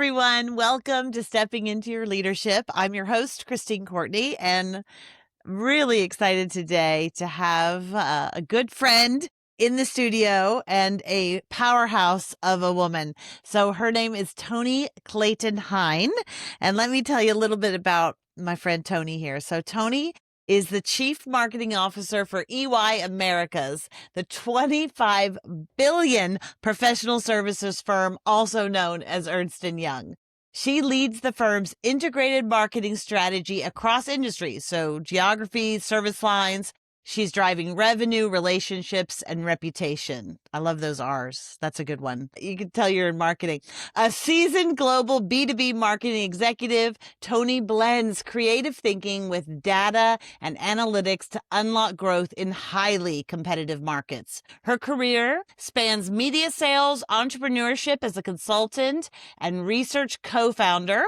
everyone. Welcome to Stepping Into Your Leadership. I'm your host, Christine Courtney, and really excited today to have a good friend in the studio and a powerhouse of a woman. So her name is Toni Clayton-Hine. And let me tell you a little bit about my friend Toni here. So Toni is the Chief Marketing Officer for EY Americas, the $25 billion professional services firm, also known as Ernst & Young. She leads the firm's integrated marketing strategy across industries, so geography, service lines. She's driving revenue, relationships, and reputation. I love those R's. That's a good one. You can tell you're in marketing. A seasoned global B2B marketing executive, Toni blends creative thinking with data and analytics to unlock growth in highly competitive markets. Her career spans media sales, entrepreneurship as a consultant, and research co-founder,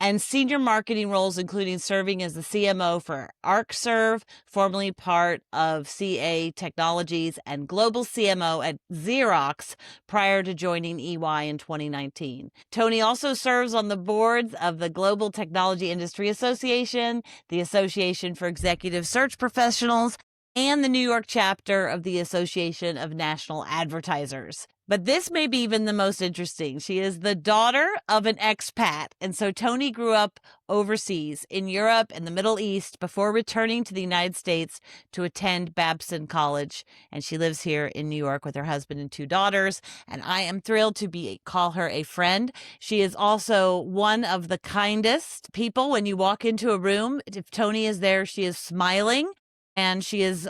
and senior marketing roles, including serving as the CMO for ArcServe, formerly part of CA Technologies, and global CMO at Xerox prior to joining EY in 2019. Toni also serves on the boards of the Global Technology Industry Association, the Association for Executive Search Professionals, and the New York chapter of the Association of National Advertisers. But this may be even the most interesting. She is the daughter of an expat. And so Toni grew up overseas in Europe and the Middle East before returning to the United States to attend Babson College. And she lives here in New York with her husband and two daughters. And I am thrilled to call her a friend. She is also one of the kindest people. When you walk into a room, if Toni is there, she is smiling. And she is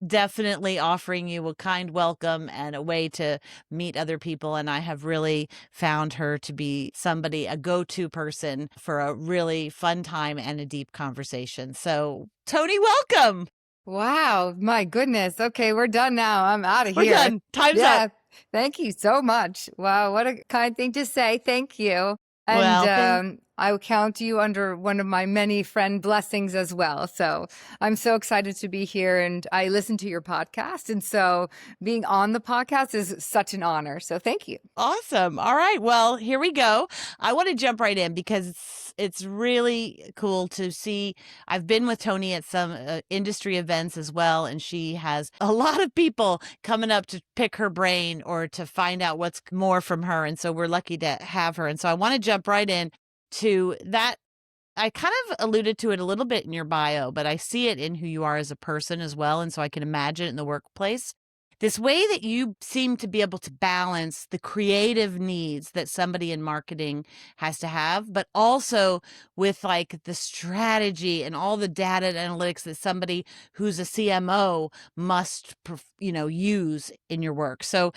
definitely offering you a kind welcome and a way to meet other people. And I have really found her to be a go-to person for a really fun time and a deep conversation. So, Toni, welcome. Wow, my goodness. Okay, we're done now. I'm out of here. We're done. Time's up. Thank you so much. Wow, what a kind thing to say. Thank you. Well, And I will count you under one of my many friend blessings as well. So I'm so excited to be here, and I listen to your podcast. And so being on the podcast is such an honor. So thank you. Awesome. All right. Well, here we go. I want to jump right in because it's really cool to see. I've been with Toni at some industry events as well, and she has a lot of people coming up to pick her brain or to find out what's more from her. And so we're lucky to have her. And so I want to jump right in to that. I kind of alluded to it a little bit in your bio, but I see it in who you are as a person as well. And so I can imagine it in the workplace. This way that you seem to be able to balance the creative needs that somebody in marketing has to have, but also with like the strategy and all the data and analytics that somebody who's a CMO must, use in your work. So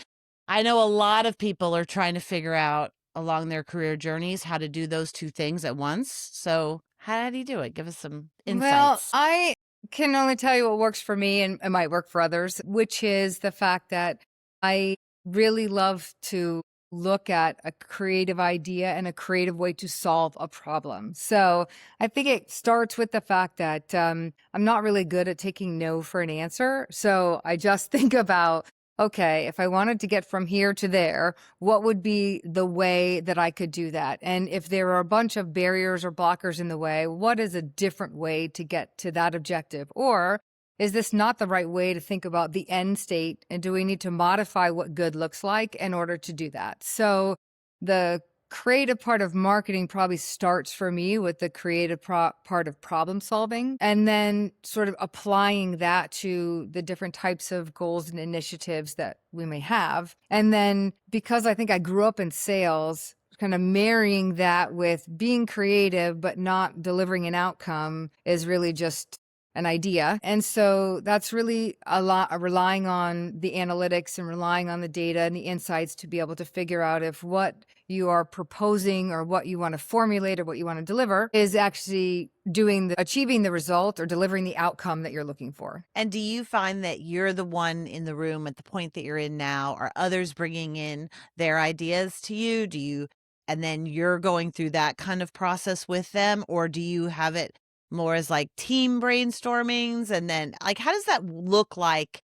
I know a lot of people are trying to figure out along their career journeys how to do those two things at once. So how do you do it? Give us some insights. Well, I can only tell you what works for me, and it might work for others, which is the fact that I really love to look at a creative idea and a creative way to solve a problem. So I think it starts with the fact that I'm not really good at taking no for an answer. So I just think about, okay, if I wanted to get from here to there, what would be the way that I could do that? And if there are a bunch of barriers or blockers in the way, what is a different way to get to that objective? Or is this not the right way to think about the end state? And do we need to modify what good looks like in order to do that? So the creative part of marketing probably starts for me with the creative part of problem solving, and then sort of applying that to the different types of goals and initiatives that we may have. And then because I think I grew up in sales, kind of marrying that with being creative but not delivering an outcome is really just an idea. And so that's really a lot relying on the analytics and relying on the data and the insights to be able to figure out if what you are proposing or what you want to formulate or what you want to deliver is actually achieving the result or delivering the outcome that you're looking for. And do you find that you're the one in the room at the point that you're in now? Are others bringing in their ideas to you? And then you're going through that kind of process with them? Or do you have it more as like team brainstormings? And then like, how does that look like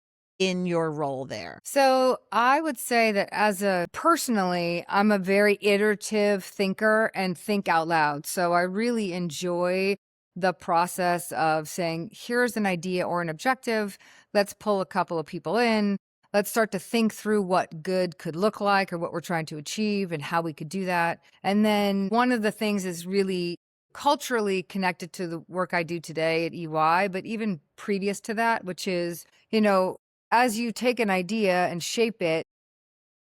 in your role there? So I would say that personally, I'm a very iterative thinker and think out loud. So I really enjoy the process of saying, here's an idea or an objective. Let's pull a couple of people in. Let's start to think through what good could look like or what we're trying to achieve and how we could do that. And then one of the things is really culturally connected to the work I do today at EY, but even previous to that, which is, as you take an idea and shape it,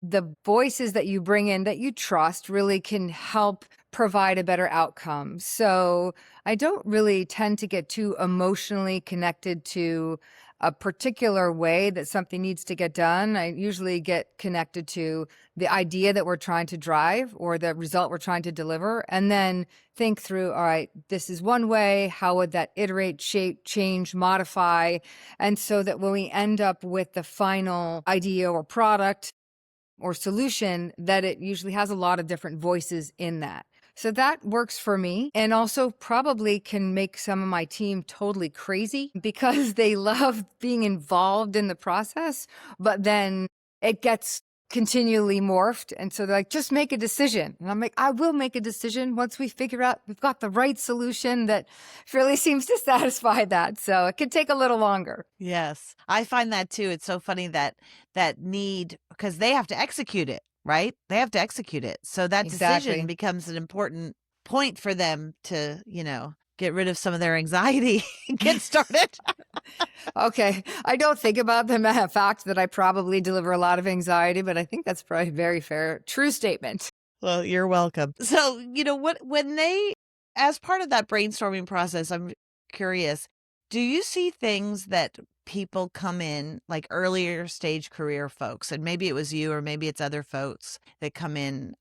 the voices that you bring in that you trust really can help provide a better outcome. So I don't really tend to get too emotionally connected to a particular way that something needs to get done. I usually get connected to the idea that we're trying to drive or the result we're trying to deliver, and then think through, all right, this is one way. How would that iterate, shape, change, modify? And so that when we end up with the final idea or product or solution, that it usually has a lot of different voices in that. So that works for me, and also probably can make some of my team totally crazy because they love being involved in the process, but then it gets continually morphed. And so they're like, just make a decision. And I'm like, I will make a decision once we figure out we've got the right solution that really seems to satisfy that. So it could take a little longer. Yes. I find that too. It's so funny that need, because they have to execute it, right? They have to execute it. So that decision Exactly. becomes an important point for them to, get rid of some of their anxiety and get started. Okay. I don't think about the fact that I probably deliver a lot of anxiety, but I think that's probably a very fair, true statement. Well, you're welcome. So, when they, as part of that brainstorming process, I'm curious, do you see things that people come in, like earlier stage career folks, and maybe it was you or maybe it's other folks that come in?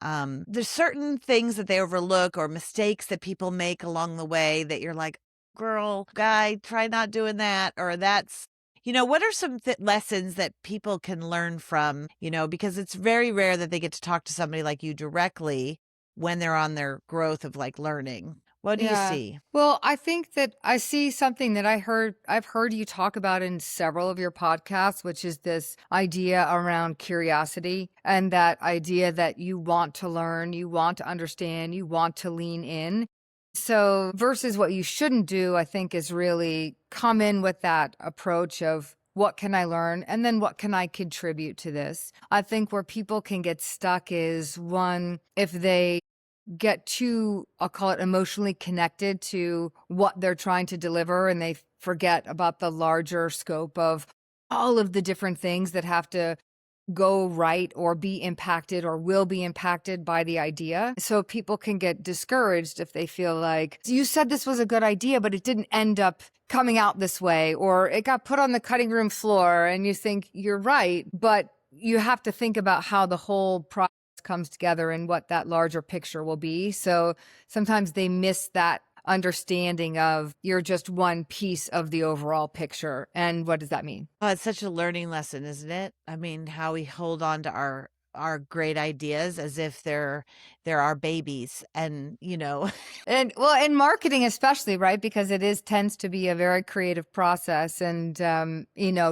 There's certain things that they overlook or mistakes that people make along the way that you're like, girl, guy, try not doing that, or that's what are some lessons that people can learn from, because it's very rare that they get to talk to somebody like you directly when they're on their growth of like learning. What do you Yeah. see? Well, I think that I see something that I've heard you talk about in several of your podcasts, which is this idea around curiosity and that idea that you want to learn, you want to understand, you want to lean in. So versus what you shouldn't do, I think is really come in with that approach of what can I learn? And then what can I contribute to this? I think where people can get stuck is one, if they get too, I'll call it emotionally connected to what they're trying to deliver, and they forget about the larger scope of all of the different things that have to go right or be impacted or will be impacted by the idea. So people can get discouraged if they feel like you said this was a good idea, but it didn't end up coming out this way, or it got put on the cutting room floor and you think you're right, but you have to think about how the whole process comes together and what that larger picture will be. So sometimes they miss that understanding of you're just one piece of the overall picture. And what does that mean? Oh, it's such a learning lesson, isn't it? I mean, how we hold on to our great ideas as if they're our babies, and And well, in marketing especially, right? Because it is tends to be a very creative process, and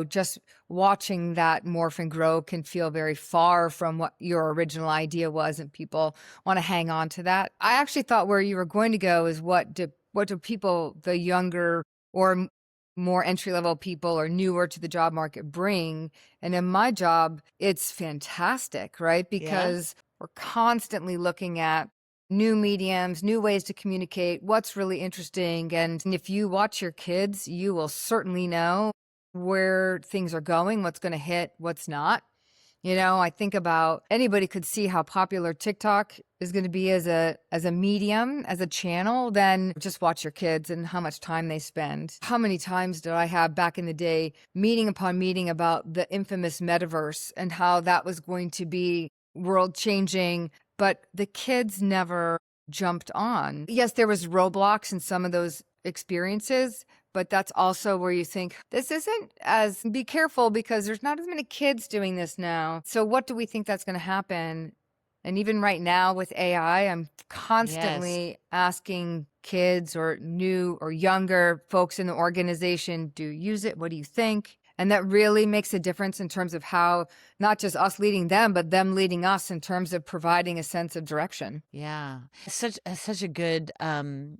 just watching that morph and grow can feel very far from what your original idea was, and people want to hang on to that. I actually thought where you were going to go is what do people, the younger or more entry level people or newer to the job market bring? And in my job, it's fantastic, right? yeah. Because we're constantly looking at new mediums, new ways to communicate, what's really interesting. And if you watch your kids, you will certainly know where things are going, what's going to hit, what's not. I think about anybody could see how popular TikTok is going to be as a medium, as a channel, then just watch your kids and how much time they spend. How many times did I have back in the day meeting upon meeting about the infamous metaverse and how that was going to be world changing, but the kids never jumped on. Yes, there was Roblox in some of those experiences, but that's also where you think this isn't as be careful because there's not as many kids doing this now. So what do we think that's going to happen? And even right now with AI, I'm Yes. constantly asking kids or new or younger folks in the organization, do you use it? What do you think? And that really makes a difference in terms of how not just us leading them, but them leading us in terms of providing a sense of direction. Yeah. Such a good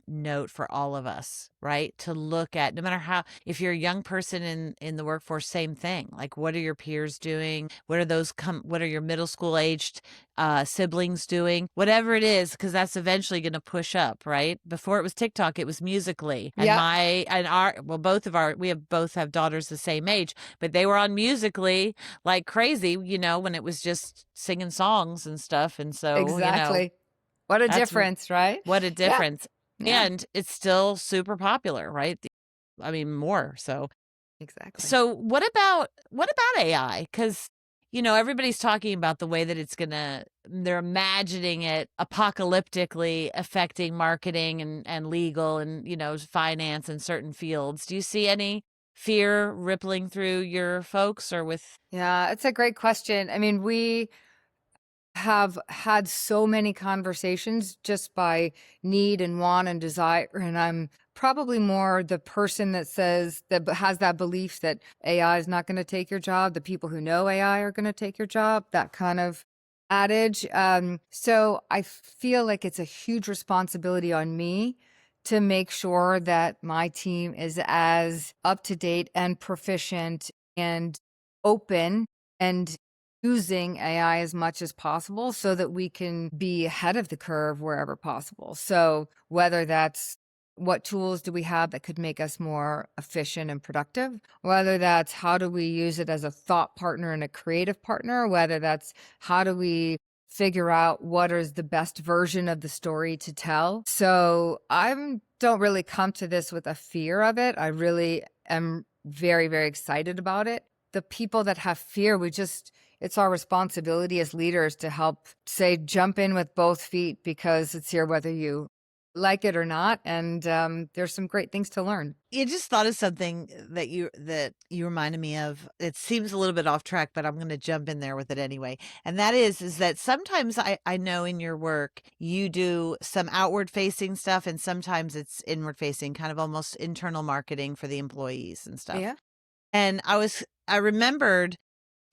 note for all of us, right? To look at, no matter how, if you're a young person in the workforce, same thing. Like, what are your peers doing? What are your middle school aged siblings doing? Whatever it is, because that's eventually going to push up, right? Before it was TikTok, it was Musically. And Yep. my and our well, both have daughters the same age, but they were on Musically like crazy, when it was just singing songs and stuff. And so, Exactly. What a that's difference, right? what a Yeah. difference. Yeah. And it's still super popular, right? I mean, more so. Exactly. So what about AI? Because everybody's talking about the way that they're imagining it apocalyptically affecting marketing and legal and finance and certain fields. Do you see any fear rippling through your folks or with? Yeah, it's a great question. I mean, we have had so many conversations just by need and want and desire. And I'm probably more the person that says that has that belief that AI is not going to take your job. The people who know AI are going to take your job, that kind of adage. So I feel like it's a huge responsibility on me to make sure that my team is as up to date and proficient and open and using AI as much as possible so that we can be ahead of the curve wherever possible. So, whether that's what tools do we have that could make us more efficient and productive, whether that's how do we use it as a thought partner and a creative partner, whether that's how do we figure out what is the best version of the story to tell. So, I don't really come to this with a fear of it. I really am very, very excited about it. The people that have fear, it's our responsibility as leaders to help say jump in with both feet because it's here whether you like it or not. And there's some great things to learn. You just thought of something that you reminded me of. It seems a little bit off track, but I'm going to jump in there with it anyway. And that is that sometimes I know in your work you do some outward facing stuff, and sometimes it's inward facing, kind of almost internal marketing for the employees and stuff. Yeah. And I remembered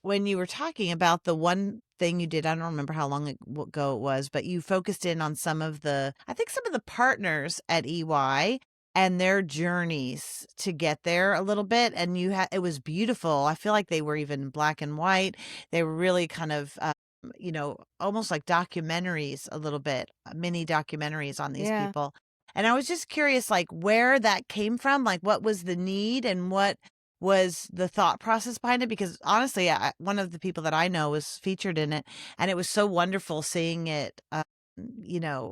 when you were talking about the one thing you did. I don't remember how long ago it was, but you focused in on I think some of the partners at EY and their journeys to get there a little bit. And it was beautiful. I feel like they were even black and white. They were really kind of, almost like documentaries a little bit, mini documentaries on these Yeah. people. And I was just curious, like, where that came from, like, what was the need and what was the thought process behind it. Because honestly, one of the people that I know was featured in it, and it was so wonderful seeing it,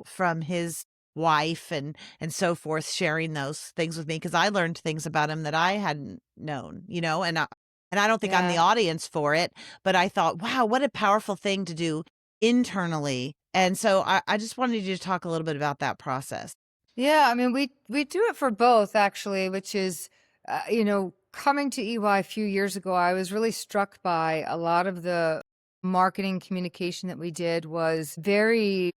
from his wife and so forth, sharing those things with me, because I learned things about him that I hadn't known, and I don't think I'm the Yeah. audience for it, but I thought, wow, what a powerful thing to do internally. And so I just wanted you to talk a little bit about that process. Yeah, I mean, we do it for both actually, which is, coming to EY a few years ago, I was really struck by a lot of the marketing communication that we did was very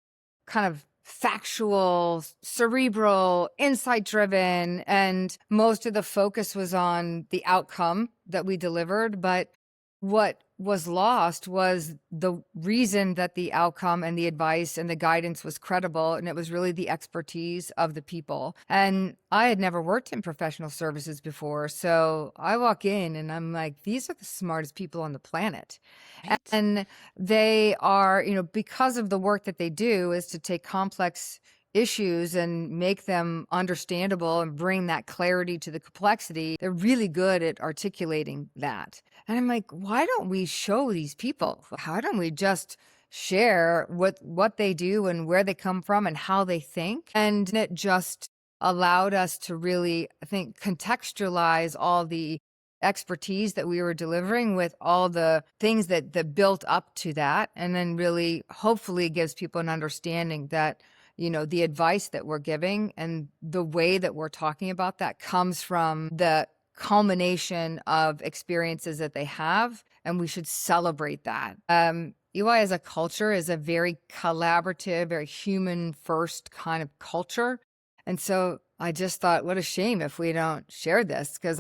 kind of factual, cerebral, insight driven, and most of the focus was on the outcome that we delivered. But what was lost was the reason that the outcome and the advice and the guidance was credible. And it was really the expertise of the people. And I had never worked in professional services before. So I walk in and I'm like, these are the smartest people on the planet. Right. And they are, because of the work that they do is to take complex issues and make them understandable and bring that clarity to the complexity. They're really good at articulating that. And I'm like, why don't we show these people? How don't we just share what they do and where they come from and how they think? And it just allowed us to really, I think, contextualize all the expertise that we were delivering with all the things that built up to that, and then really hopefully gives people an understanding that the advice that we're giving and the way that we're talking about that comes from the culmination of experiences that they have, and we should celebrate that. EY as a culture is a very collaborative, very human first kind of culture. And so I just thought, what a shame if we don't share this, because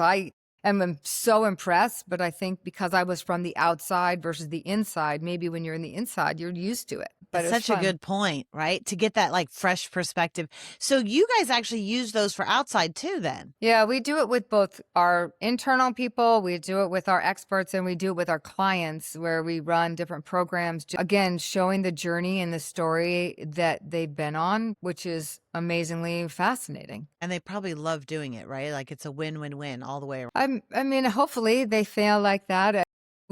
and I'm so impressed. But I think because I was from the outside versus the inside, maybe when you're in the inside, you're used to it. But It's it was such a fun. good point, right? To get that like fresh perspective. So you guys actually use those for outside too, then? Yeah, we do it with both our internal people, we do it with our experts, and we do it with our clients where we run different programs. Again, showing the journey and the story that they've been on, which is amazingly fascinating. And they probably love doing it, right? Like it's a win-win-win all the way around. I mean, hopefully they feel like that.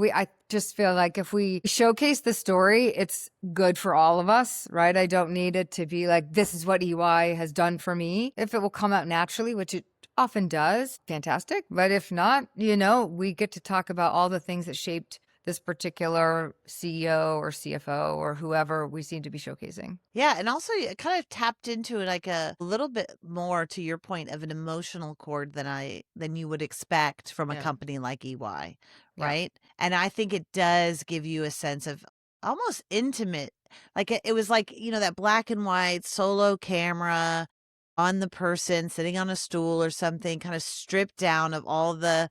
I just feel like if we showcase the story, it's good for all of us, right? I don't need it to be like, this is what EY has done for me. If it will come out naturally, which it often does, fantastic. But if not, we get to talk about all the things that shaped this particular CEO or CFO or whoever we seem to be showcasing. Yeah, and also it kind of tapped into like a little bit more to your point of an emotional chord than you would expect from a Yeah. company like EY, Yeah. right? And I think it does give you a sense of almost intimate, like it was like, that black and white solo camera on the person sitting on a stool or something, kind of stripped down of all the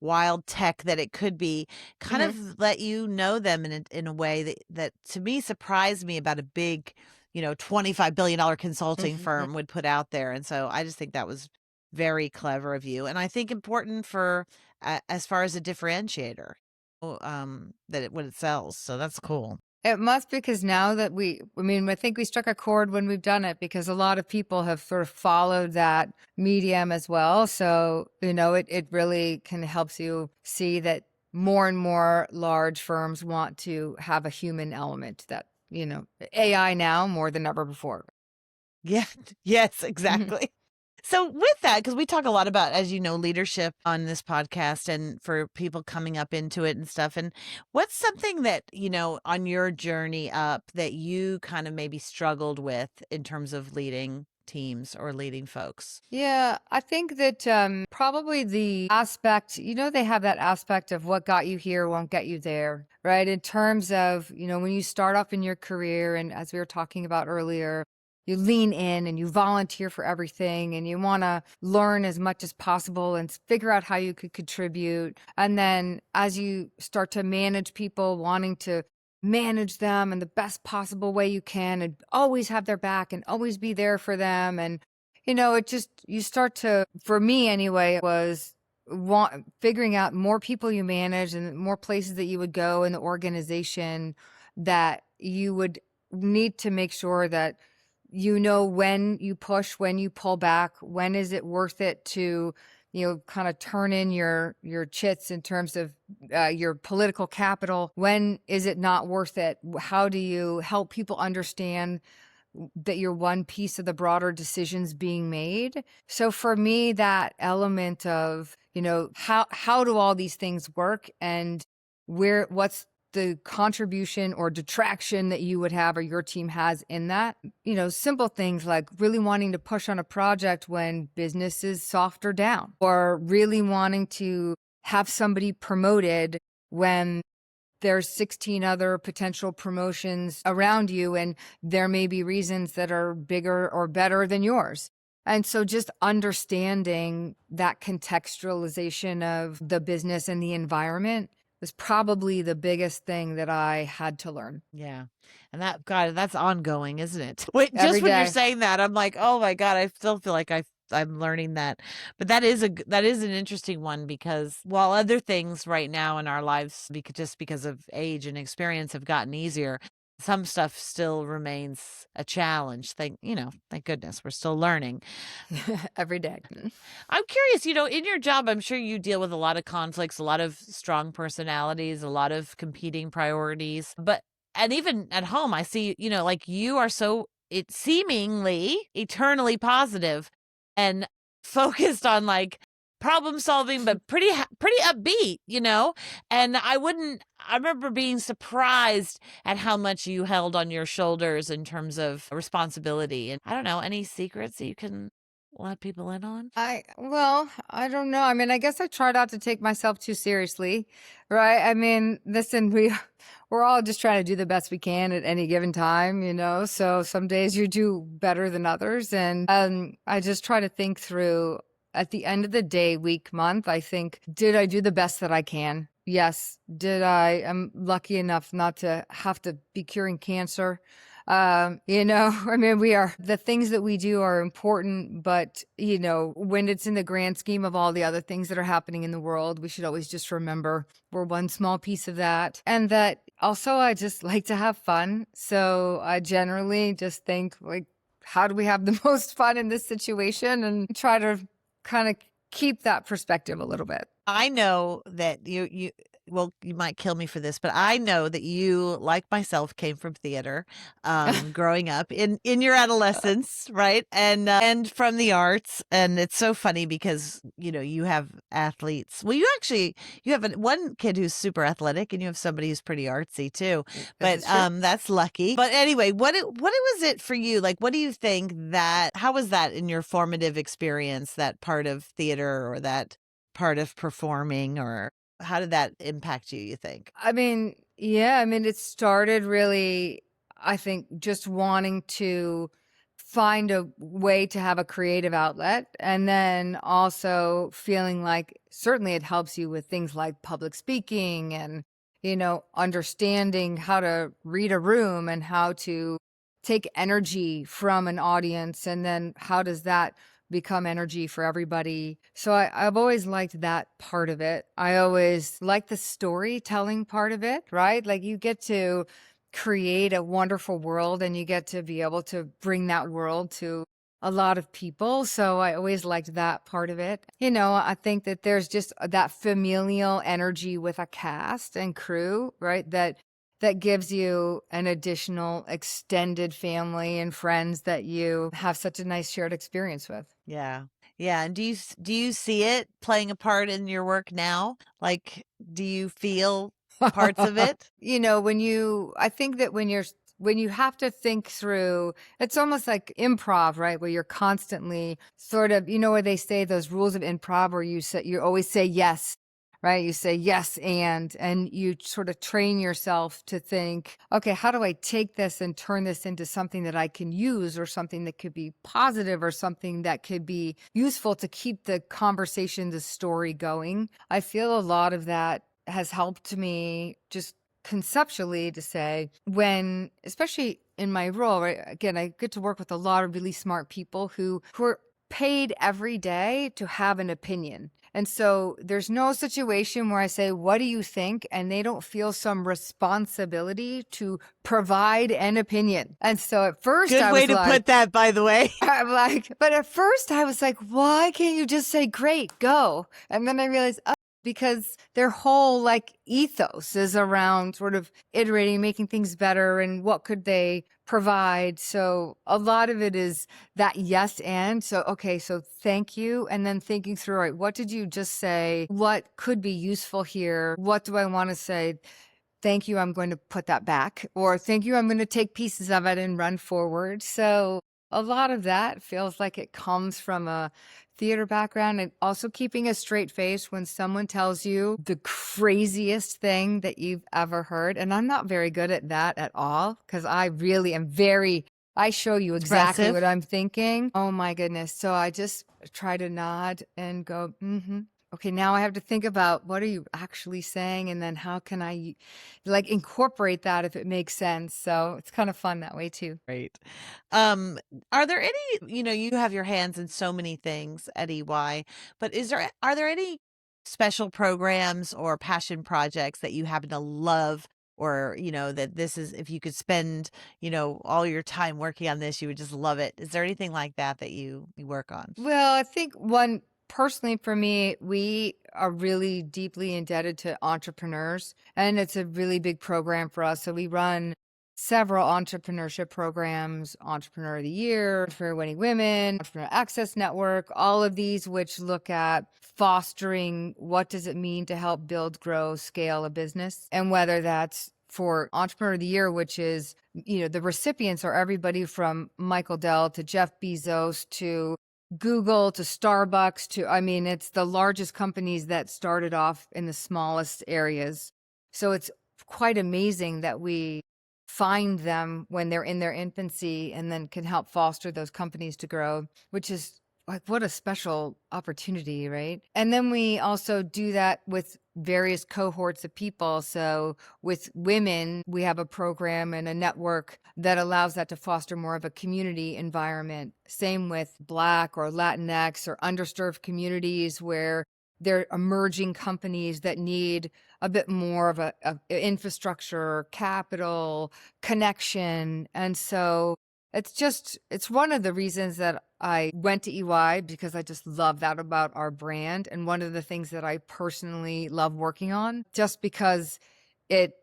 wild tech that it could be, kind Hmm. of let you know them in a way that to me surprised me about a big, $25 billion consulting Hmm. firm would put out there. And so I just think that was very clever of you. And I think important for as far as a differentiator, what it sells. So that's cool. It must, because now that I think we struck a chord when we've done it because a lot of people have sort of followed that medium as well. So, it really kind of helps you see that more and more large firms want to have a human element that, AI now more than ever before. Yeah. Yes, Mhm. exactly. So with that, because we talk a lot about, as you know, leadership on this podcast and for people coming up into it and stuff. And what's something that, on your journey up that you kind of maybe struggled with in terms of leading teams or leading folks? Yeah, I think that probably the aspect, they have that aspect of what got you here won't get you there, right? In terms of, when you start off in your career, and as we were talking about earlier, you lean in and you volunteer for everything and you want to learn as much as possible and figure out how you could contribute. And then as you start to manage people, wanting to manage them in the best possible way you can and always have their back and always be there for them. And it just, you start to, for me anyway, it was figuring out more people you manage and more places that you would go in the organization, that you would need to make sure that when you push, when you pull back, when is it worth it to, kind of turn in your chits in terms of your political capital. When is it not worth it? How do you help people understand that you're one piece of the broader decisions being made? So for me, that element of, how do all these things work, and what's the contribution or detraction that you would have or your team has in that? Simple things like really wanting to push on a project when business is soft or down, or really wanting to have somebody promoted when there's 16 other potential promotions around you, and there may be reasons that are bigger or better than yours. And so just understanding that contextualization of the business and the environment was probably the biggest thing that I had to learn Yeah. And that, God, that's ongoing, isn't it? Wait, every just when you're day. saying that, I'm like, oh my God, I still feel like I'm learning that. But that is an interesting one, because while other things right now in our lives, just because of age and experience, have gotten easier, some stuff still remains a challenge. Thank goodness we're still learning. Every day. I'm curious, in your job, I'm sure you deal with a lot of conflicts, a lot of strong personalities, a lot of competing priorities. And even at home, I see, like you are it seemingly eternally positive and focused on like problem solving, but pretty upbeat, And I remember being surprised at how much you held on your shoulders in terms of responsibility. And I don't know, any secrets that you can let people in on? I don't know. I mean, I guess I try not to take myself too seriously, right? I mean, listen, we're all just trying to do the best we can at any given time, So some days you do better than others, and I just try to think through At the end of the day, week, month, I think, did I do the best that I can? Yes. Did I am lucky enough not to have to be curing cancer? I mean, the things that we do are important, but, when it's in the grand scheme of all the other things that are happening in the world, we should always just remember we're one small piece of that. And that also, I just like to have fun. So I generally just think, like, how do we have the most fun in this situation, and try to kind of keep that perspective a little bit. I know that well, you might kill me for this, but I know that you, like myself, came from theater, growing up in your adolescence, right? And from the arts. And it's so funny because, you have athletes. Well, you have one kid who's super athletic, and you have somebody who's pretty artsy too. This But is true. that's lucky. But anyway, what was it for you? Like, what do you think how was that in your formative experience, that part of theater or that part of performing, or how did that impact you think? I mean, yeah, I mean, it started really, I think, just wanting to find a way to have a creative outlet. And then also feeling like certainly it helps you with things like public speaking and, understanding how to read a room and how to take energy from an audience. And then how does that become energy for everybody. So I've always liked that part of it. I always like the storytelling part of it, right? Like you get to create a wonderful world and you get to be able to bring that world to a lot of people. So I always liked that part of it. I think that there's just that familial energy with a cast and crew, right? That gives you an additional extended family and friends that you have such a nice shared experience with. Yeah. Yeah, and do you see it playing a part in your work now? Like, do you feel parts of it? I think that when you have to think through, it's almost like improv, right? Where you're constantly sort of, where they say those rules of improv where you always say yes, right? You say yes, and you sort of train yourself to think, okay, how do I take this and turn this into something that I can use, or something that could be positive, or something that could be useful to keep the conversation, the story going. I feel a lot of that has helped me just conceptually to say, when, especially in my role, right? Again, I get to work with a lot of really smart people who are paid every day to have an opinion. And so there's no situation where I say, what do you think? And they don't feel some responsibility to provide an opinion. And so at first Good I way was to like, put that, by the way. I'm like, but at first I was like, why can't you just say, great, go? And then I realized, oh, because their whole like ethos is around sort of iterating, making things better, and what could they provide. So a lot of it is that yes and. So, okay, so thank you. And then thinking through, right, what did you just say? What could be useful here? What do I want to say? Thank you, I'm going to put that back. Or thank you, I'm going to take pieces of it and run forward. So a lot of that feels like it comes from a theater background, and also keeping a straight face when someone tells you the craziest thing that you've ever heard. And I'm not very good at that at all, because I really am I show you exactly what Expressive. I'm thinking. Oh my goodness. So I just try to nod and go, mm-hmm. Okay, now I have to think about what are you actually saying, and then how can I like incorporate that if it makes sense. So it's kind of fun that way too. Right. Um, are there any, you have your hands in so many things at EY, but are there any special programs or passion projects that you happen to love, or, that this is, if you could spend, all your time working on this, you would just love it. Is there anything like that that you work on? Well, I think one personally for me, we are really deeply indebted to entrepreneurs, and it's a really big program for us. So we run several entrepreneurship programs: Entrepreneur of the Year, Entrepreneur Winning Women, Entrepreneur Access Network, all of these, which look at fostering what does it mean to help build, grow, scale a business. And whether that's for Entrepreneur of the Year, which is, the recipients are everybody from Michael Dell to Jeff Bezos to Google to Starbucks to, I mean, it's the largest companies that started off in the smallest areas. So it's quite amazing that we find them when they're in their infancy and then can help foster those companies to grow, which is like, what a special opportunity, right? And then we also do that with various cohorts of people. So with women, we have a program and a network that allows that to foster more of a community environment. Same with Black or Latinx or underserved communities where they're emerging companies that need a bit more of a infrastructure, capital, connection. And so it's one of the reasons that I went to EY, because I just love that about our brand. And one of the things that I personally love working on, just because it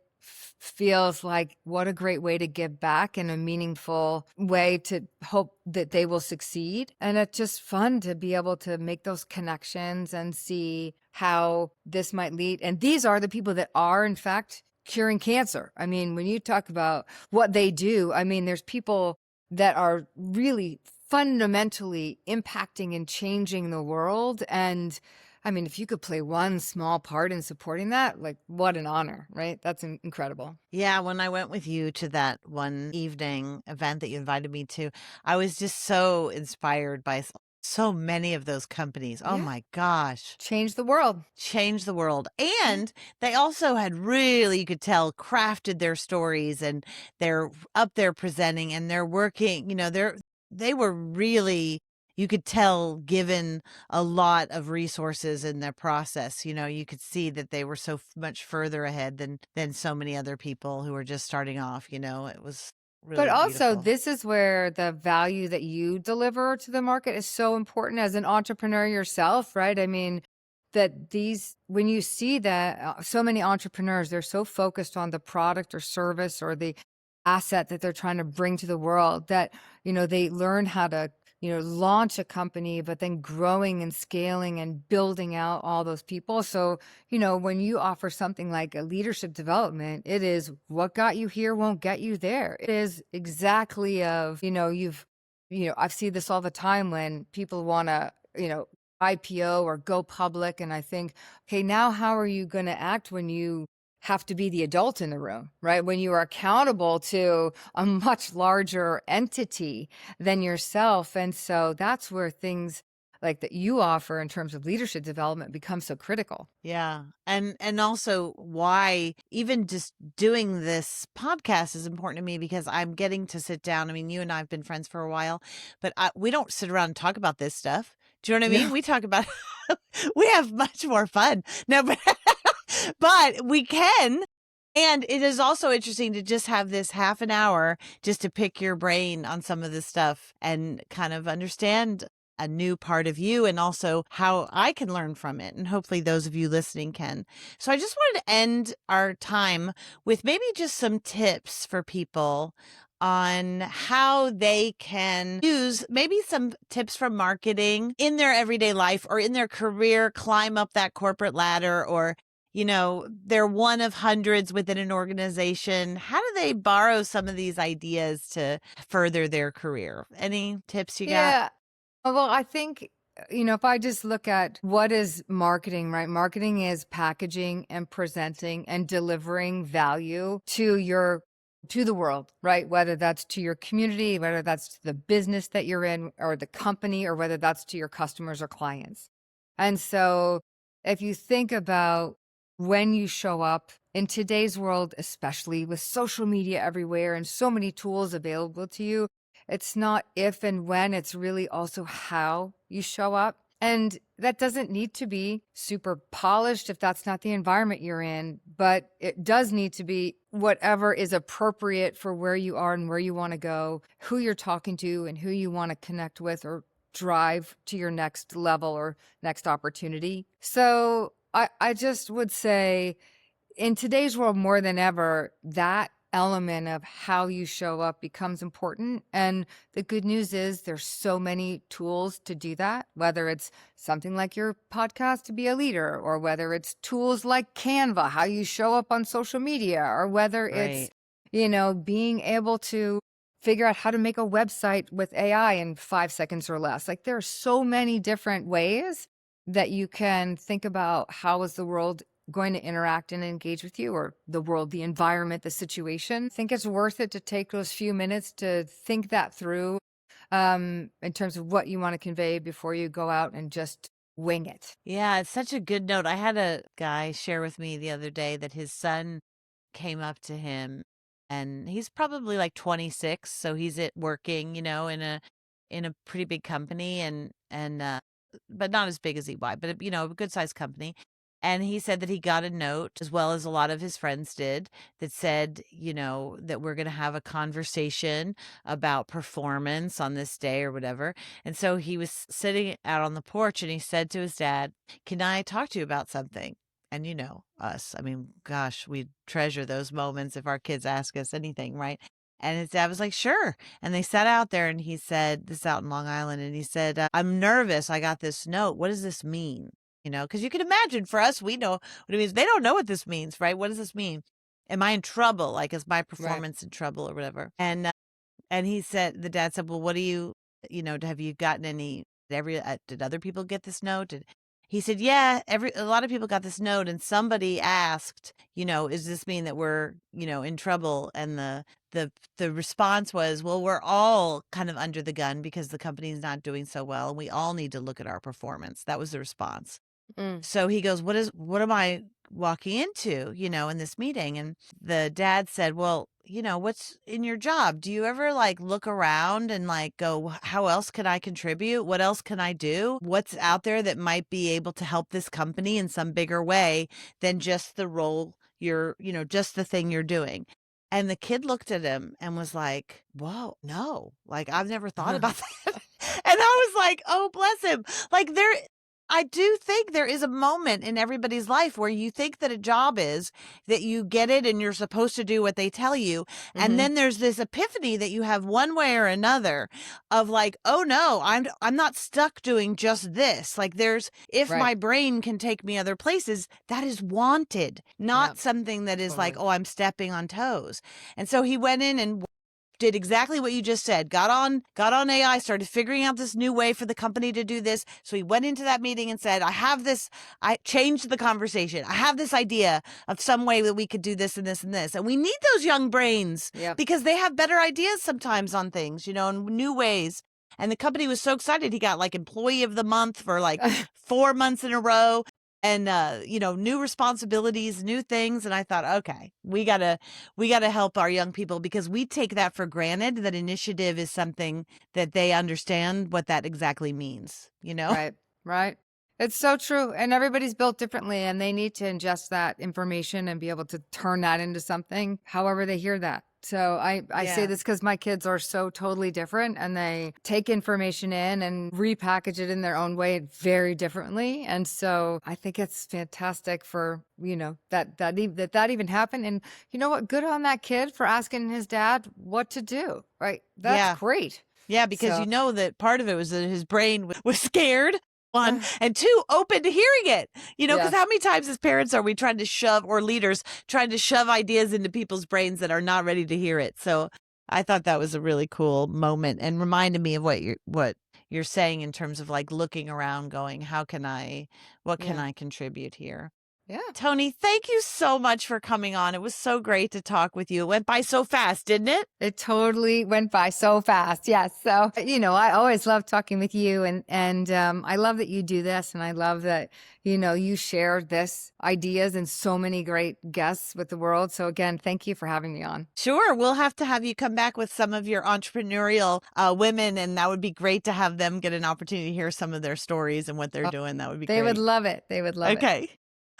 feels like what a great way to give back in a meaningful way to hope that they will succeed. And it's just fun to be able to make those connections and see how this might lead. And these are the people that are, in fact, curing cancer. I mean, when you talk about what they do, I mean, there's people that are really fundamentally impacting and changing the world. And I mean, if you could play one small part in supporting that, like, what an honor, right? That's incredible. Yeah, when I went with you to that one evening event that you invited me to, I was just so inspired by so many of those companies. Oh Yeah. my gosh. Change the world. Changed the world. Yeah. And they also had really, you could tell, crafted their stories, and they're up there presenting, and they're working, they were really, you could tell, given a lot of resources in their process. You could see that they were so much further ahead than so many other people who were just starting off. It was But really also, beautiful. this is where the value that you deliver to the market is so important as an entrepreneur yourself, right? I mean, when you see that so many entrepreneurs, they're so focused on the product or service or the asset that they're trying to bring to the world that, they learn how to, launch a company, but then growing and scaling and building out all those people. So, when you offer something like a leadership development, it is what got you here won't get you there. It is exactly of, I see this all the time when people want to, IPO or go public. And I think, okay, now how are you going to act when you have to be the adult in the room, right? When you are accountable to a much larger entity than yourself. And so that's where things like that you offer in terms of leadership development become so critical. Yeah. And also why even just doing this podcast is important to me, because I'm getting to sit down. I mean, you and I have been friends for a while, but we don't sit around and talk about this stuff. Do you know what I No. mean? We talk about we have much more fun. No, but we can. And it is also interesting to just have this half an hour just to pick your brain on some of this stuff and kind of understand a new part of you, and also how I can learn from it. And hopefully those of you listening can. So I just wanted to end our time with maybe just some tips for people on how they can use maybe some tips from marketing in their everyday life or in their career, climb up that corporate ladder, or they're one of hundreds within an organization. How do they borrow some of these ideas to further their career? Any tips you got? Yeah. Well, I think, if I just look at what is marketing, right? Marketing is packaging and presenting and delivering value to the world, right? Whether that's to your community, whether that's to the business that you're in or the company, or whether that's to your customers or clients. And so if you think about when you show up in today's world, especially with social media everywhere and so many tools available to you, it's not if and when, it's really also how you show up. And that doesn't need to be super polished if that's not the environment you're in, but it does need to be whatever is appropriate for where you are and where you want to go, who you're talking to, and who you want to connect with or drive to your next level or next opportunity. So I just would say, in today's world more than ever, that element of how you show up becomes important. And the good news is there's so many tools to do that, whether it's something like your podcast to be a leader, or whether it's tools like Canva, how you show up on social media, or whether it's, Right. being able to figure out how to make a website with AI in 5 seconds or less. Like, there are so many different ways that you can think about how is the world going to interact and engage with you, or the world, the environment, the situation. I think it's worth it to take those few minutes to think that through. in terms of what you want to convey before you go out and just wing it. Yeah, it's such a good note. I had a guy share with me the other day that his son came up to him, and he's probably like 26, so he's at working, in a pretty big company, and but not as big as EY, but a good sized company. And he said that he got a note, as well as a lot of his friends did, that said, that we're going to have a conversation about performance on this day or whatever. And so he was sitting out on the porch, and he said to his dad, "Can I talk to you about something?" And us, I mean, gosh, we treasure those moments if our kids ask us anything, right? And his dad was like, "Sure." And they sat out there, and he said, this is out in Long Island, and he said, "I'm nervous. I got this note. What does this mean?" Because you can imagine, for us, we know what it means. They don't know what this means, right? What does this mean? Am I in trouble? Like, is my Right. performance in trouble or whatever? And he said, the dad said, "Well, what do have you gotten any, did other people get this note?" He said, "Yeah, a lot of people got this note, and somebody asked, does this mean that we're, in trouble?" And the response was, "Well, we're all kind of under the gun because the company's not doing so well, and we all need to look at our performance." That was the response. Mm. So he goes, what am I walking into, in this meeting?" And the dad said, "Well, what's in your job? Do you ever like look around and like go, how else can I contribute? What else can I do? What's out there that might be able to help this company in some bigger way than just the role just the thing you're doing?" And the kid looked at him and was like, "Whoa, no, like I've never thought about that." And I was like, "Oh, bless him." Like I do think there is a moment in everybody's life where you think that a job is that you get it and you're supposed to do what they tell you. And Hmm. then there's this epiphany that you have one way or another of like, "Oh no, I'm not stuck doing just this." Like if Right. my brain can take me other places, that is wanted, Yeah. not something that is like, Totally. "Oh, I'm stepping on toes." And so he went in and did exactly what you just said. Got on AI, started figuring out this new way for the company to do this. So he went into that meeting and said, I changed the conversation. I have this idea of some way that we could do this and this and this." And we need those young brains Yep. because they have better ideas sometimes on things, and new ways. And the company was so excited. He got like employee of the month for like 4 months in a row, and new responsibilities, new things. And I thought, okay, we got to help our young people, because we take that for granted, that initiative is something that they understand what that exactly means. Right. Right. It's so true. And everybody's built differently, and they need to ingest that information and be able to turn that into something however they hear that. So I say Yeah. this because my kids are so totally different, and they take information in and repackage it in their own way very differently. And so I think it's fantastic for, that even happened. And you know what? Good on that kid for asking his dad what to do. Right. That's Yeah. great. Yeah, because So, that part of it was that his brain was scared, one, and two, open to hearing it. Because yeah. how many times as parents are we trying to shove, or leaders trying to shove ideas into people's brains that are not ready to hear it? So I thought that was a really cool moment, and reminded me of what you're saying in terms of like looking around, going, what can Yeah. I contribute here? Yeah. Toni, thank you so much for coming on. It was so great to talk with you. It went by so fast, didn't it? It totally went by so fast. Yes. So, I always love talking with you, and I love that you do this, and I love that, you share this ideas and so many great guests with the world. So again, thank you for having me on. Sure. We'll have to have you come back with some of your entrepreneurial women, and that would be great to have them get an opportunity to hear some of their stories and what they're Oh, doing. That would be they would great. love it. They would love it. Okay.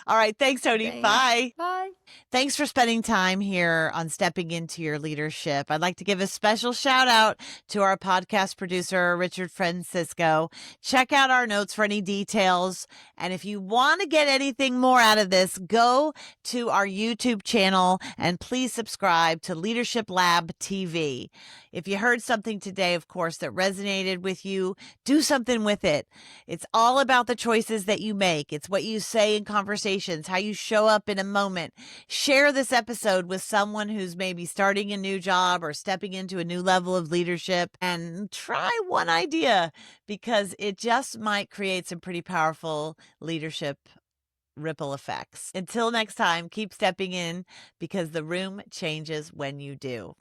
All right. Thanks, Toni. Thanks. Bye. Bye. Thanks for spending time here on Stepping Into Your Leadership. I'd like to give a special shout out to our podcast producer, Richard Francisco. Check out our notes for any details. And if you want to get anything more out of this, go to our YouTube channel and please subscribe to Leadership Lab TV. If you heard something today, of course, that resonated with you, do something with it. It's all about the choices that you make. It's what you say in conversations, how you show up in a moment. Share this episode with someone who's maybe starting a new job or stepping into a new level of leadership, and try one idea, because it just might create some pretty powerful leadership ripple effects. Until next time, keep stepping in, because the room changes when you do.